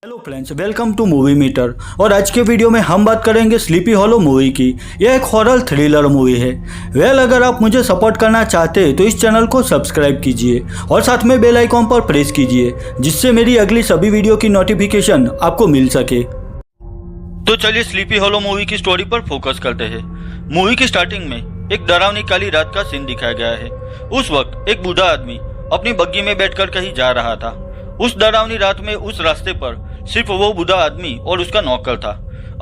Hello friends, welcome to Movie Meter. और आज के वीडियो में हम बात करेंगे स्लीपी हॉलो मूवी की। यह एक हॉरर थ्रिलर मूवी है। अगर आप मुझे सपोर्ट करना चाहते हैं तो इस चैनल को सब्सक्राइब कीजिए और साथ में बेल आइकॉन पर प्रेस कीजिए, जिससे मेरी अगली सभी वीडियो की नोटिफिकेशन आपको मिल सके। तो चलिए स्लीपी हॉलो मूवी की स्टोरी पर फोकस करते हैं। मूवी की स्टार्टिंग में एक डरावनी काली रात का सीन दिखाया गया है। उस वक्त एक बूढ़ा आदमी अपनी बग्गी में बैठकर कहीं जा रहा था। उस डरावनी रात में उस रास्ते पर सिर्फ वो बूढ़ा आदमी और उसका नौकर था।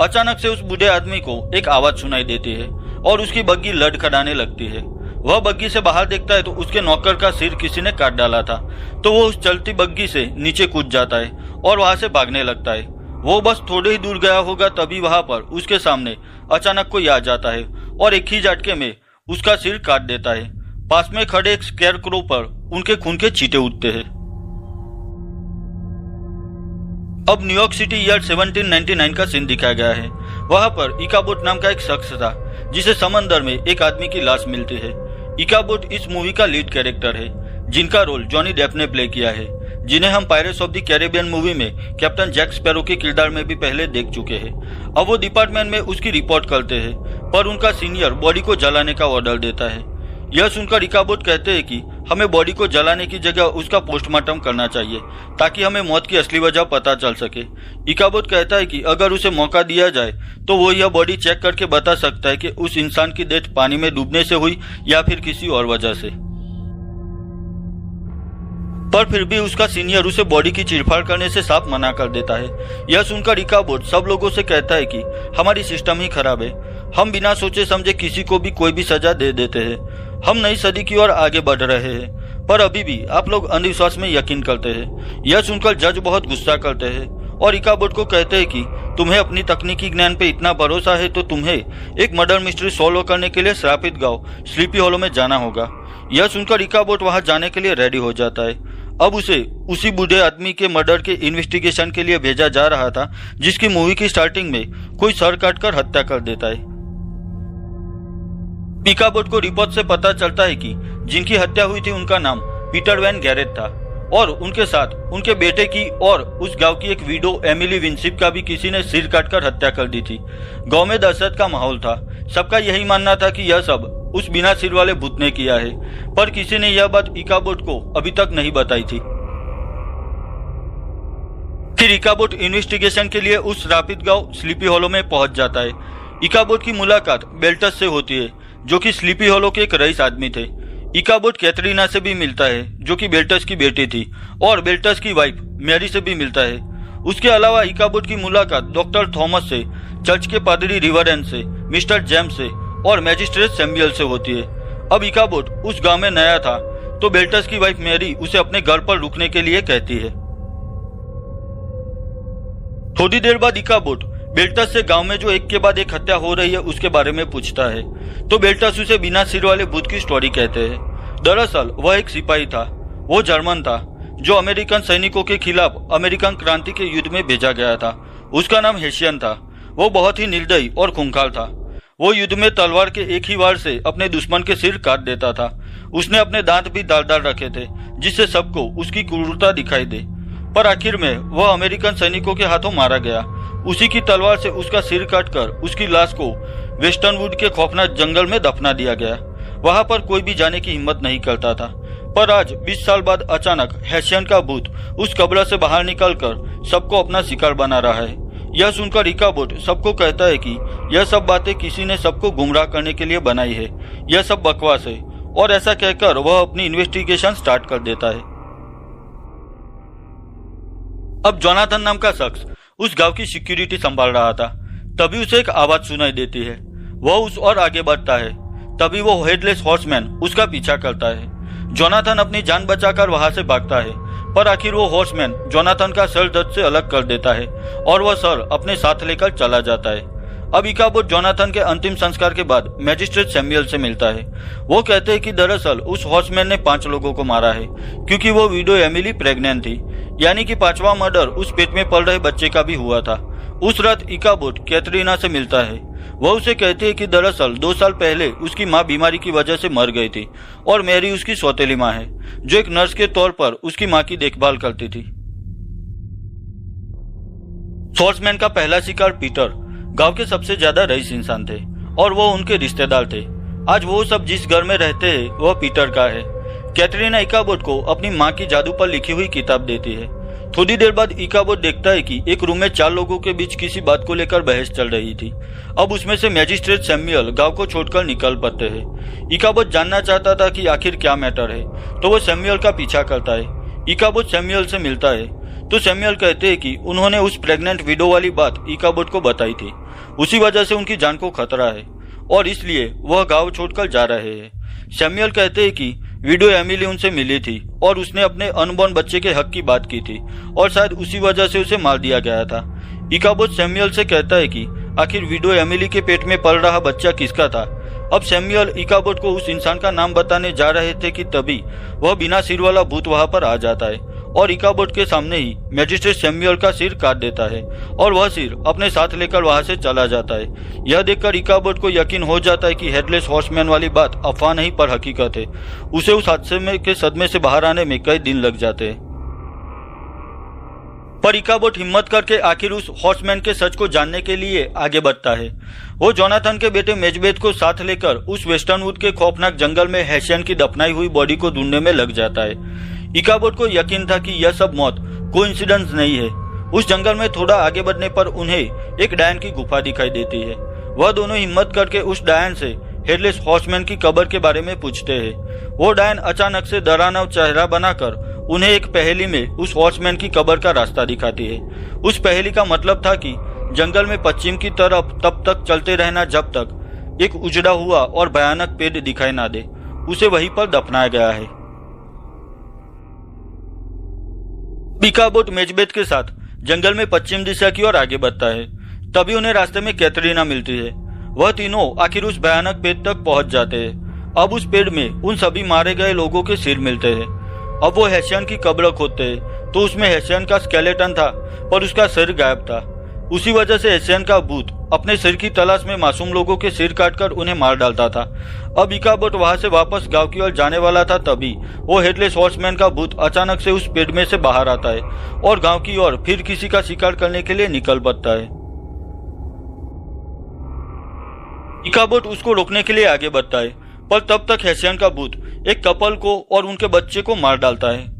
अचानक से उस बूढ़े आदमी को एक आवाज सुनाई देती है और उसकी बग्गी लड़खड़ाने लगती है। वह बग्गी से बाहर देखता है तो उसके नौकर का सिर किसी ने काट डाला था। तो वो उस चलती बग्गी से नीचे कूद जाता है और वहां से भागने लगता है। वो बस थोड़े ही दूर गया होगा, तभी वहां पर उसके सामने अचानक कोई आ जाता है और एक ही झटके में उसका सिर काट देता है। पास में खड़े एक स्केरक्रो पर उनके खून के छींटे उठते हैं। अब न्यूयॉर्क सिटी ईयर 1799 का सीन दिखाया गया है। वहां पर इकाबोट नाम का एक शख्स था, जिसे समंदर में एक आदमी की लाश मिलती है। इकाबोट इस मूवी का लीड कैरेक्टर है, जिनका रोल जॉनी डेप ने प्ले किया है, जिन्हें हम pirates of the Caribbean movie में कैप्टन जैक स्पैरो के किरदार में भी पहले देख चुके हैं। अब वो डिपार्टमेंट में उसकी रिपोर्ट करते हैं, पर उनका सीनियर बॉडी को जलाने का ऑर्डर देता है। यह सुनकर इकाबोट कहते हैं कि हमें बॉडी को जलाने की जगह उसका पोस्टमार्टम करना चाहिए, ताकि हमें मौत की असली वजह पता चल सके। इकाबोट कहता है कि अगर उसे मौका दिया जाए तो वो यह बॉडी चेक करके बता सकता है कि उस इंसान की डेथ पानी में डूबने से हुई या फिर किसी और वजह से। पर फिर भी उसका सीनियर उसे बॉडी की चीरफाड़ करने से साफ मना कर देता है। यह सुनकर इकाबोट सब लोगों से कहता है कि हमारी सिस्टम ही खराब है। हम बिना सोचे समझे किसी को भी कोई भी सजा दे देते हैं। हम नई सदी की ओर आगे बढ़ रहे हैं, पर अभी भी आप लोग अंधविश्वास में यकीन करते हैं। यह सुनकर जज बहुत गुस्सा करते हैं और इकाबोट को कहते हैं कि तुम्हें अपनी तकनीकी ज्ञान पे इतना भरोसा है तो तुम्हें एक मर्डर मिस्ट्री सॉल्व करने के लिए श्रापित गांव स्लीपी हॉलो में जाना होगा। यह सुनकर इकाबोट वहां जाने के लिए रेडी हो जाता है। अब उसे उसी बूढ़े आदमी के मर्डर के इन्वेस्टिगेशन के लिए भेजा जा रहा था, जिसकी मूवी की स्टार्टिंग में कोई सर काटकर हत्या कर देता है। इकाबोट को रिपोर्ट से पता चलता है कि जिनकी हत्या हुई थी उनका नाम पीटर वैन गैरेट था और उनके साथ उनके बेटे की और उस गांव की एक विडो एमिली विंसिप का भी किसी ने सिर काटकर हत्या कर दी थी। गांव में दहशत का माहौल था। सबका यही मानना था कि यह सब उस बिना सिर वाले भूत ने किया है, पर किसी ने यह बात इकाबोट को अभी तक नहीं बताई थी। फिर इकाबोट इन्वेस्टिगेशन के लिए उस श्रापित गांव स्लीपी हॉलो में पहुंच जाता है। इकाबोट की मुलाकात बेल्टस से होती है, जो कि स्लीपी हॉलो के एक रईस आदमी थे। इकाबोट कैथरीना से भी मिलता है, जो कि बेल्टस की बेटी थी, और बेल्टस की वाइफ मैरी से भी मिलता है। उसके अलावा इकाबोट की मुलाकात डॉक्टर थॉमस से, चर्च के पादरी रिवरएन से, मिस्टर जेम्स से और मैजिस्ट्रेट सैमुअल से होती है। अब इकाबोट उस गांव में नया था, तो बेल्टस की वाइफ मैरी उसे अपने घर पर रुकने के लिए कहती है। थोड़ी देर बाद इकाबोट बेल्टस से गांव में जो एक के बाद एक हत्या हो रही है उसके बारे में पूछता है, तो बेल्टस उसे बिना सिर वाले भूत की स्टोरी कहते हैं। दरअसल वह एक सिपाही था। वो जर्मन था, जो अमेरिकन सैनिकों के खिलाफ अमेरिकन क्रांति के युद्ध में भेजा गया था। उसका नाम हेशियन था। वो बहुत ही निर्दयी और खूंखार था। वो युद्ध में तलवार के एक ही वार से अपने दुश्मन के सिर काट देता था। उसने अपने दांत भी धारदार रखे थे, जिससे सबको उसकी क्रूरता दिखाई दे। पर आखिर में वह अमेरिकन सैनिकों के हाथों मारा गया। उसी की तलवार से उसका सिर काटकर उसकी लाश को वेस्टर्नवुड के खौफनाक जंगल में दफना दिया गया। वहां पर कोई भी जाने की हिम्मत नहीं करता था। पर आज 20 साल बाद अचानक हेशियन का भूत उस कब्र से बाहर निकलकर सबको अपना शिकार बना रहा है। यह सुनकर इकाबोट सबको कहता है कि यह सब बातें किसी ने सबको गुमराह करने के लिए बनाई है। यह सब बकवास है, और ऐसा कहकर वह अपनी इन्वेस्टिगेशन स्टार्ट कर देता है। अब जोनाथन नाम का शख्स उस गांव की सिक्योरिटी संभाल रहा था। तभी उसे एक आवाज सुनाई देती है। वह उस और आगे बढ़ता है। तभी वो हेडलेस हॉर्समैन उसका पीछा करता है। जोनाथन अपनी जान बचाकर वहां से भागता है, पर आखिर वो हॉर्समैन जोनाथन का सर दर्द से अलग कर देता है और वह सर अपने साथ लेकर चला जाता है। अब इकाबोट जोनाथन के अंतिम संस्कार के बाद मैजिस्ट्रेट सैमुअल से मिलता है। वो कहते हैं कि दरअसल उस हॉर्समैन ने 5 लोगों को मारा है, क्योंकि वो विडो एमिली प्रेग्नेंट थी, यानी कि 5वां मर्डर उस पेट में पल रहे बच्चे का भी हुआ था। उस रात इकाबोट कैथरीना से मिलता है। वह उसे कहती है कि दरअसल 2 साल पहले उसकी माँ बीमारी की वजह से मर गई थी और मैरी उसकी सौतेली माँ है, जो एक नर्स के तौर पर उसकी माँ की देखभाल करती थी। सॉर्समैन का पहला शिकार पीटर गांव के सबसे ज्यादा रईस इंसान थे और वो उनके रिश्तेदार थे। आज वो सब जिस घर में रहते हैं वह पीटर का है। कैटरीना इकाबोट को अपनी माँ की जादू पर लिखी हुई किताब देती है। थोड़ी देर बाद इकाबोट देखता है कि एक रूम में 4 लोगों के बीच किसी बात को लेकर बहस चल रही थी। अब उसमें से मैजिस्ट्रेट सैमुअल गांव को छोड़कर निकल पड़ते हैं। इकाबोट जानना चाहता था कि आखिर क्या मैटर है, तो वो सैमुअल का पीछा करता है। इकाबोट सैमुअल से मिलता है तो सैमुअल कहते हैं कि उन्होंने उस प्रेग्नेंट विडो वाली बात इकाबोट को बताई थी। उसी वजह से उनकी जान को खतरा है और इसलिए वह गांव छोड़कर जा रहे हैं। सैमुअल कहते हैं कि विडो एमिली उनसे मिली थी और उसने अपने अनबॉर्न बच्चे के हक की बात की थी और शायद उसी वजह से उसे मार दिया गया था। इकाबोट सैमुअल से कहता है कि आखिर विडो एमिली के पेट में पल रहा बच्चा किसका था। अब सैमुअल इकाबोट को उस इंसान का नाम बताने जा रहे थे कि तभी वह बिना सिर वाला भूत वहां पर आ जाता है और इकाबोट के सामने ही मैजिस्ट्रेट सैमुअल का सिर काट देता है और वह सिर अपने साथ लेकर वहां से चला जाता है। यह देखकर इकाबोट को यकीन हो जाता है कि हेडलेस हॉर्समैन वाली बात अफवाह नहीं पर हकीकत है। उसे उस हादसे में के सदमे से बाहर आने में कई दिन लग जाते हैं, पर इकाबोट हिम्मत करके आखिर उस हॉर्समैन के सच को जानने के लिए आगे बढ़ता है। वो जोनाथन के बेटे मेजबेथ को साथ लेकर उस वेस्टर्नवुड के खौफनाक जंगल में हैशियन की दफनाई हुई बॉडी को ढूंढने में लग जाता है। इकाबोट को यकीन था कि यह सब मौत कोइंसिडेंस नहीं है। उस जंगल में थोड़ा आगे बढ़ने पर उन्हें एक डायन की गुफा दिखाई देती है। वह दोनों हिम्मत करके उस डायन से हेडलेस हॉर्समैन की कब्र के बारे में पूछते हैं। वो डायन अचानक से डरावना चेहरा बनाकर उन्हें एक पहेली में उस हॉर्समैन की कब्र का रास्ता दिखाती है। उस पहेली का मतलब था कि जंगल में पश्चिम की तरफ तब तक चलते रहना जब तक एक उजड़ा हुआ और भयानक पेड़ दिखाई ना दे। उसे वहीं पर दफनाया गया है। इकाबोट मेजबेथ के साथ जंगल में पश्चिम दिशा की ओर आगे बढ़ता है। तभी उन्हें रास्ते में कैटरीना मिलती है। वह तीनों आखिर उस भयानक पेड़ तक पहुंच जाते हैं। अब उस पेड़ में उन सभी मारे गए लोगों के सिर मिलते हैं। अब वो हैशियन की कब्र खोदते हैं तो उसमें हैशियन का स्केलेटन था पर उसका सिर गायब था। उसी वजह से हैशियन का भूत अपने सिर की तलाश में मासूम लोगों के सिर काटकर उन्हें मार डालता था। अब इकाबोट वहां से वापस गांव की ओर जाने वाला था, तभी वो हेडलेस हॉर्समैन का भूत अचानक से उस पेड़ में से बाहर आता है और गांव की ओर फिर किसी का शिकार करने के लिए निकल पड़ता है। इकाबोट उसको रोकने के लिए आगे बढ़ता है, पर तब तक हैशियन का भूत एक कपल को और उनके बच्चे को मार डालता है।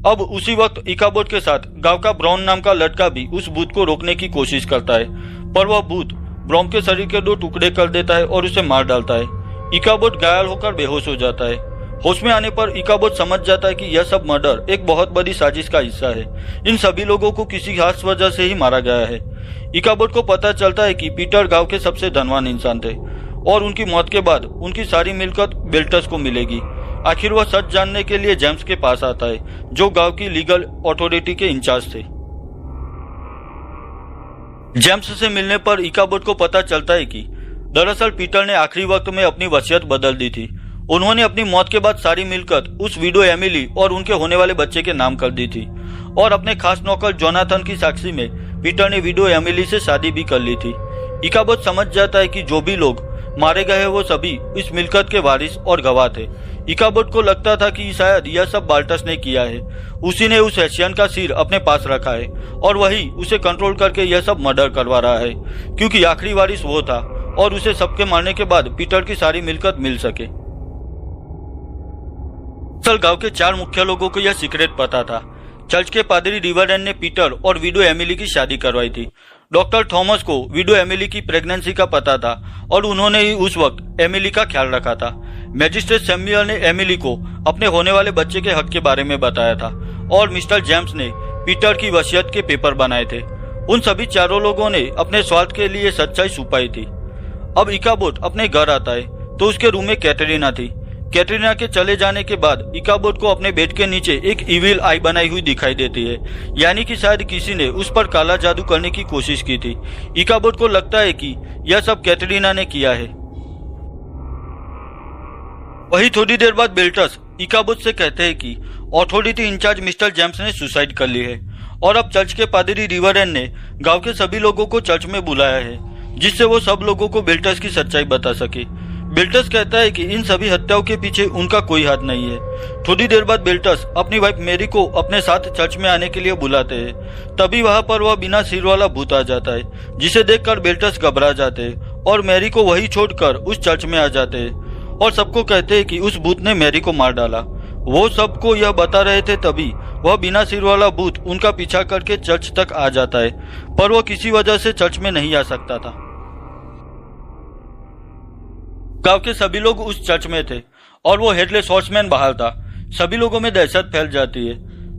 अब उसी वक्त इकाबोट के साथ गांव का ब्राउन नाम का लड़का भी उस भूत को रोकने की कोशिश करता है, पर वह भूत ब्राउन के शरीर के 2 टुकड़े कर देता है और उसे मार डालता है। इकाबोट घायल होकर बेहोश हो जाता है। होश में आने पर इकाबोट समझ जाता है कि यह सब मर्डर एक बहुत बड़ी साजिश का हिस्सा है। इन सभी लोगों को किसी खास वजह से ही मारा गया है। इकाबोट को पता चलता है कि पीटर गांव के सबसे धनवान इंसान थे और उनकी मौत के बाद उनकी सारी मिलकत बेल्टस को मिलेगी। आखिर वह सच जानने के लिए जेम्स के पास आता है, जो गांव की लीगल अथॉरिटी के इंचार्ज थे। जेम्स से मिलने पर इकाबोट को पता चलता है कि दरअसल पीटर ने आखिरी वक्त में अपनी वसीयत बदल दी थी। उन्होंने अपनी मौत के बाद सारी मिलकत उस विडो एमिली और उनके होने वाले बच्चे के नाम कर दी थी और अपने खास नौकर जोनाथन की साक्षी में पीटर ने विडो एमिली से शादी भी कर ली थी। इकाबोट समझ जाता है कि जो भी लोग मारे गए वो सभी इस मिलकत के वारिस और गवाह थे। इकाबोट को लगता था कि शायद यह सब बाल्टस ने किया है। उसी ने उस हैशियन का सिर अपने पास रखा है और वही उसे कंट्रोल करके यह सब मर्डर करवा रहा है, क्योंकि आखिरी वारिस वो था और उसे सबके मारने के बाद पीटर की सारी मिलकत मिल सके। असल गांव के 4 मुख्य लोगों को यह सीक्रेट पता था। चर्च के पादरी रिवरडेन ने पीटर और विडो एमिली की शादी करवाई थी। डॉक्टर थॉमस को विडो एमिली की प्रेगनेंसी का पता था और उन्होंने ही उस वक्त एमिली का ख्याल रखा था। मैजिस्ट्रेट सैमुअल ने एमिली को अपने होने वाले बच्चे के हक के बारे में बताया था और मिस्टर जेम्स ने पीटर की वसीयत के पेपर बनाए थे। उन सभी चारों लोगों ने अपने स्वार्थ के लिए सच्चाई छुपाई थी। अब इकाबोट अपने घर आता है तो उसके रूम में कैटरीना थी। कैटरीना के चले जाने के बाद इकाबोट को अपने बेड के नीचे एक इविल आई बनाई हुई दिखाई देती है, यानी कि शायद किसी ने उस पर काला जादू करने की कोशिश की थी। इकाबोट को लगता है कि यह सब कैटरीना ने किया है। वही थोड़ी देर बाद बेल्टस इकाबोट से कहते हैं कि अथॉरिटी इंचार्ज मिस्टर जेम्स ने सुसाइड कर ली है और अब चर्च के पादरी रिवरडेन ने गांव के सभी लोगों को चर्च में बुलाया है, जिससे वो सब लोगों को बेल्टस की सच्चाई बता सके। बेल्टस कहता है कि इन सभी हत्याओं के पीछे उनका कोई हाथ नहीं है। थोड़ी देर बाद बेल्टस अपनी वाइफ मैरी को अपने साथ चर्च में आने के लिए बुलाते हैं। तभी वहां पर वह बिना सिर वाला भूत आ जाता है, जिसे देखकर बेल्टस घबरा जाते हैं और मैरी को वही छोड़कर उस चर्च में आ जाते हैं और सबको कहते हैं कि उस भूत ने मैरी को मार डाला। वो सबको यह बता रहे थे, तभी वह बिना सिर वाला भूत उनका पीछा करके चर्च तक आ जाता है, पर वह किसी वजह से चर्च में नहीं आ सकता था। गांव के सभी लोग उस चर्च में थे और वो हेडलेस हॉर्समैन बाहर था। सभी लोगों में दहशत फैल जाती है।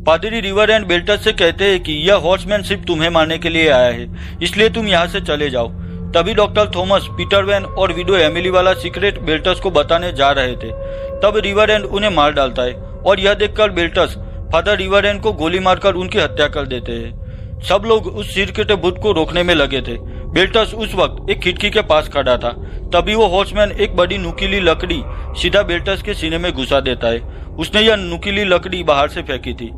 पादरी रिवरेंड बेल्टस से कहते हैं कि यह हॉर्समैन सिर्फ तुम्हें मारने के लिए आया है, इसलिए तुम यहाँ से चले जाओ। तभी डॉक्टर थॉमस, पीटर वैन और विडो एमिली वाला सीक्रेट बेल्टस को बताने जा रहे थे। तब रिवरेंड उन्हें मार डालता है और यह देखकर बेल्टस फादर रिवरेंड को गोली मारकर उनकी हत्या कर देते हैं। सब लोग उस सीक्रेट भूत को रोकने में लगे थे। बेल्टस उस वक्त एक खिड़की के पास खड़ा था। तभी वो हॉर्समैन एक बड़ी नुकीली लकड़ी सीधा बेल्टस के सीने में घुसा देता है। उसने यह नुकीली लकड़ी बाहर से फेंकी थी।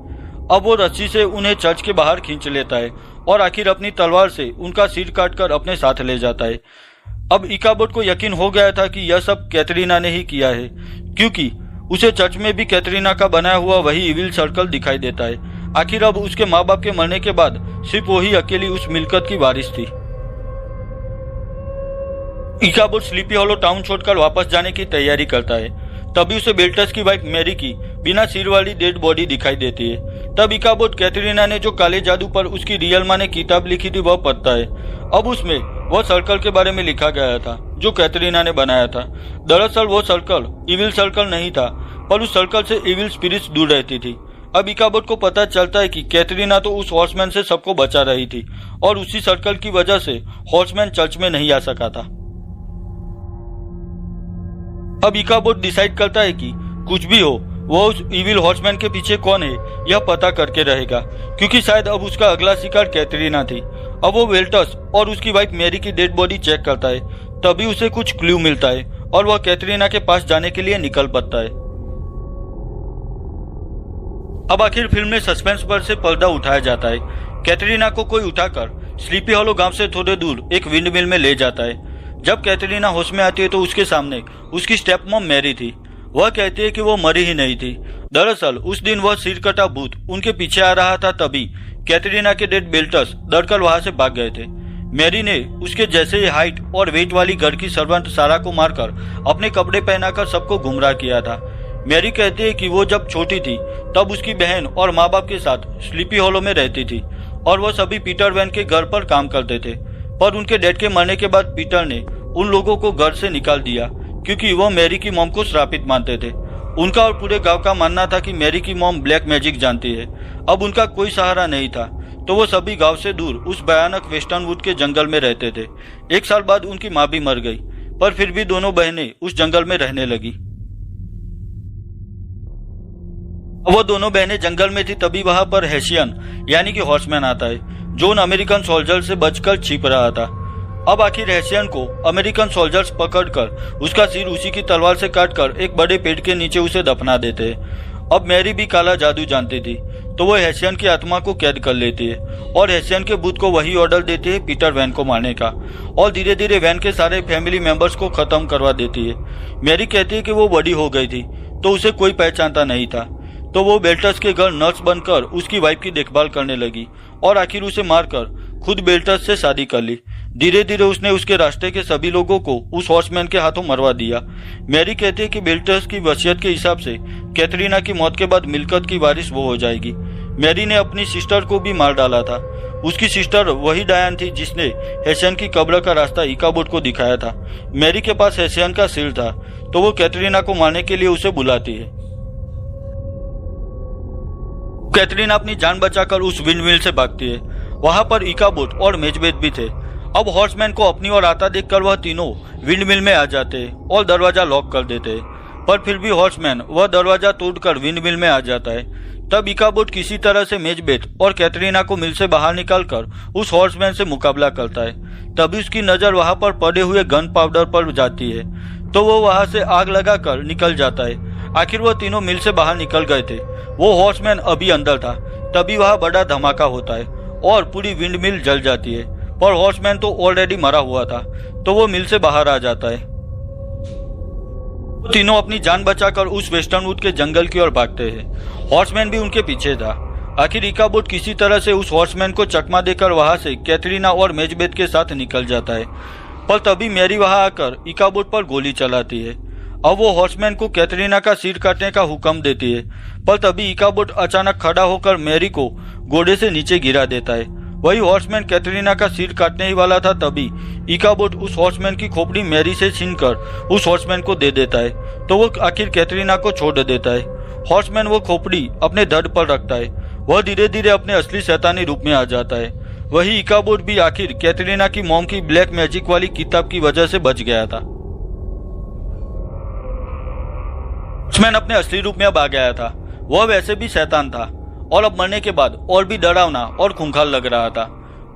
अब वो रस्सी से उन्हें चर्च के बाहर खींच लेता है और आखिर अपनी तलवार से उनका सिर काटकर अपने साथ ले जाता है। अब इकाबोट को यकीन हो गया था कि यह सब कैथरीना ने ही किया है, क्योंकि उसे चर्च में भी कैथरीना का बनाया हुआ वही इविल सर्कल दिखाई देता है। आखिर अब उसके माँ बाप के मरने के बाद सिर्फ वही अकेली उस मिलकत की वारिस थी। इकाबोट स्लीपी हॉलो टाउन छोड़कर वापस जाने की तैयारी करता है। तभी उसे बेल्टस की वाइफ मैरी की बिना सिर वाली डेड बॉडी दिखाई देती है। तब इकाबोट कैथरीना ने जो काले जादू पर उसकी रियल माँ ने किताब लिखी थी वह पढ़ता है। अब उसमें वह सर्कल के बारे में लिखा गया था जो कैथरीना ने बनाया था। दरअसल वो सर्कल इविल सर्कल नहीं था, पर उस सर्कल से इविल स्पिरिट्स दूर रहती थी। अब इकाबोट को पता चलता है कि कैथरीना तो उस हॉर्समैन से सबको बचा रही थी और उसी सर्कल की वजह से हॉर्समैन चर्च में नहीं आ सका था। अब इकाबोट डिसाइड करता है कि कुछ भी हो, वो उस इविल हॉर्समैन के पीछे कौन है यह पता करके रहेगा, क्योंकि शायद अब उसका अगला शिकार कैथरीना थी। अब वो बेल्टस और उसकी वाइफ मैरी की डेड बॉडी चेक करता है। तभी उसे कुछ क्लू मिलता है और वह कैथरीना के पास जाने के लिए निकल पड़ता है। अब आखिर फिल्म में सस्पेंस पर से पर्दा उठाया जाता है। कैथरीना को कोई उठाकर स्लीपी हॉलो गांव से थोड़े दूर एक विंड मिल में ले जाता है। जब कैथरीना होश में आती है तो उसके सामने उसकी स्टेप मॉम मैरी थी। वह कहती है कि वो मरी ही नहीं थी। दरअसल उस दिन वह सिर कटा भूत उनके पीछे आ रहा था। तभी कैथरीना के डेड बेल्टस डरकर वहां से भाग गए थे। मैरी ने उसके जैसे ही हाइट और वेट वाली घर की सर्वेंट सारा को मारकर अपने कपड़े पहनाकर सबको गुमराह किया था। मैरी कहती है कि वो जब छोटी थी तब उसकी बहन और माँ बाप के साथ स्लीपी हॉलो में रहती थी और वह सभी पीटर वैन के घर पर काम करते थे। पर उनके डैड के मरने के बाद पीटर ने उन लोगों को घर से निकाल दिया, क्योंकि वो मैरी की मॉम को श्रापित मानते थे। उनका और पूरे गांव का मानना था कि मैरी की मॉम ब्लैक मैजिक जानती है। अब उनका कोई सहारा नहीं था, तो वो सभी गांव से दूर उस भयानक वेस्टर्नवुड के जंगल में रहते थे। 1 साल बाद उनकी माँ भी मर गई, पर फिर भी दोनों बहनें उस जंगल में रहने लगी। वो दोनों बहनें जंगल में थी। तभी वहां पर हेशियन यानी कि हॉर्समैन आता है, जो उन अमेरिकन सोल्जर से बचकर छिप रहा था। अब आखिर हेशियन को अमेरिकन सोल्जर्स पकड़कर उसका सिर उसी की तलवार से काटकर एक बड़े पेड़ के नीचे उसे दफना देते हैं। अब मैरी भी काला जादू जानती थी, तो वो हेशियन की आत्मा को कैद कर लेती है और हेशियन के भूत को वही ऑर्डर देती है पीटर वैन को मारने का, और धीरे धीरे वैन के सारे फैमिली मेंबर्स को खत्म करवा देती है। मैरी कहती है कि वो बड़ी हो गई थी तो उसे कोई पहचानता नहीं था, तो वो बेल्टस के घर नर्स बनकर उसकी वाइफ की देखभाल करने लगी और आखिर उसे मारकर खुद बेल्टस से शादी कर ली। धीरे धीरे उसने उसके रास्ते के सभी लोगों को उस हॉर्समैन के हाथों मरवा दिया। मैरी कहती है कि बेल्टस की वसीयत के हिसाब से कैथरीना की मौत के बाद मिलकत की वारिस वो हो जाएगी। मैरी ने अपनी सिस्टर को भी मार डाला था। उसकी सिस्टर वही डायन थी जिसने हेशियन की कब्र का रास्ता इकाबोट को दिखाया था। मैरी के पास हेशियन का सिर था, तो वो कैथरीना को मारने के लिए उसे बुलाती है। कैथरीना अपनी जान बचाकर उस विंडमिल से भागती है। वहां पर इकाबोट और मेजबेट भी थे। अब हॉर्समैन को अपनी ओर आता देखकर वह तीनों विंडमिल में आ जाते हैं और दरवाजा लॉक कर देते हैं, पर फिर भी हॉर्समैन वह दरवाजा तोड़कर विंडमिल में आ जाता है। तब इकाबोट किसी तरह से मेजबेट और कैथरीना को मिल से बाहर निकालकर उस हॉर्समैन से मुकाबला करता है। तभी उसकी नजर वहां पर पड़े हुए गन पाउडर पर जाती है, तो वो वहां से आग लगाकर निकल जाता है। आखिर वो तीनों मिल से बाहर निकल गए थे। वो हॉर्समैन अभी अंदर था। तभी वहां बड़ा धमाका होता है और पूरी विंडमिल जल जाती है, पर हॉर्समैन तो ऑलरेडी मरा हुआ था, तो वो मिल से बाहर आ जाता है। तीनों अपनी जान बचाकर उस वेस्टर्नवुड के जंगल की ओर भागते हैं। हॉर्समैन भी उनके पीछे था। आखिर इकाबोट किसी तरह से उस हॉर्समैन को चकमा देकर वहां से कैथरीना और मेजबेथ के साथ निकल जाता है। पर तभी मैरी वहां आकर इकाबोट पर गोली चलाती है। अब वो हॉर्समैन को कैथरीना का सिर काटने का हुक्म देती है, पर तभी इकाबोट अचानक खड़ा होकर मैरी को घोड़े से नीचे गिरा देता है। वही हॉर्समैन कैथरीना का सिर काटने ही वाला था, तभी इकाबोट उस हॉर्समैन की खोपड़ी मैरी से छीनकर उस हॉर्समैन को दे देता है। तो वो आखिर कैथरीना को छोड़ देता है। हॉर्समैन वो खोपड़ी अपने धड़ पर रखता है। वह धीरे धीरे अपने असली शैतानी रूप में आ जाता है। वही इकाबोट भी आखिर कैथरीना की मॉम की ब्लैक मैजिक वाली किताब की वजह से बच गया था। हॉर्समैन अपने असली रूप में अब आ गया था। वह वैसे भी शैतान था और अब मरने के बाद और भी डरावना और खूंखार लग रहा था।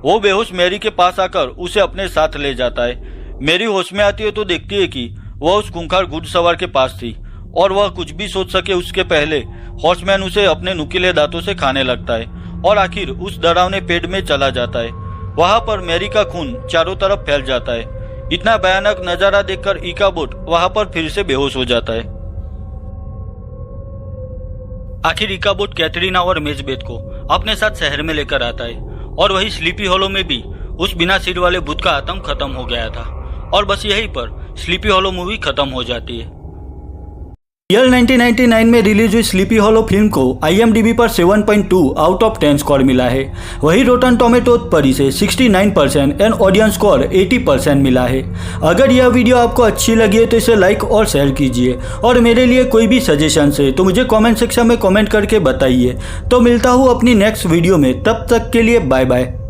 वो बेहोश मैरी के पास आकर उसे अपने साथ ले जाता है। मैरी होश में आती है तो देखती है कि वह उस खूंखार घुड़सवार के पास थी और वह कुछ भी सोच सके उसके पहले हॉर्समैन उसे अपने नुकीले दांतों से खाने लगता है और आखिर उस डरावने पेड़ में चला जाता है। वहां पर मैरी का खून चारों तरफ फैल जाता है। इतना भयानक नजारा देखकर इकाबोट वहां पर फिर से बेहोश हो जाता है। आखिर इकाबोट कैथरीना और मेजबेथ को अपने साथ शहर में लेकर आता है और वही स्लीपी हॉलो में भी उस बिना सिर वाले भूत का आतंक खत्म हो गया था और बस यहीं पर स्लीपी हॉलो मूवी खत्म हो जाती है। ईयर 1999 में रिलीज हुई स्लीपी हॉलो फिल्म को IMDb पर 7.2 आउट ऑफ 10 स्कोर मिला है। वही रोटन टोमेटोज पर इसे 69% एंड ऑडियंस स्कोर 80% मिला है। अगर यह वीडियो आपको अच्छी लगी है तो इसे लाइक और शेयर कीजिए और मेरे लिए कोई भी सजेशन है तो मुझे कमेंट सेक्शन में कमेंट करके बताइए। तो मिलता हूँ अपनी नेक्स्ट वीडियो में, तब तक के लिए बाय बाय।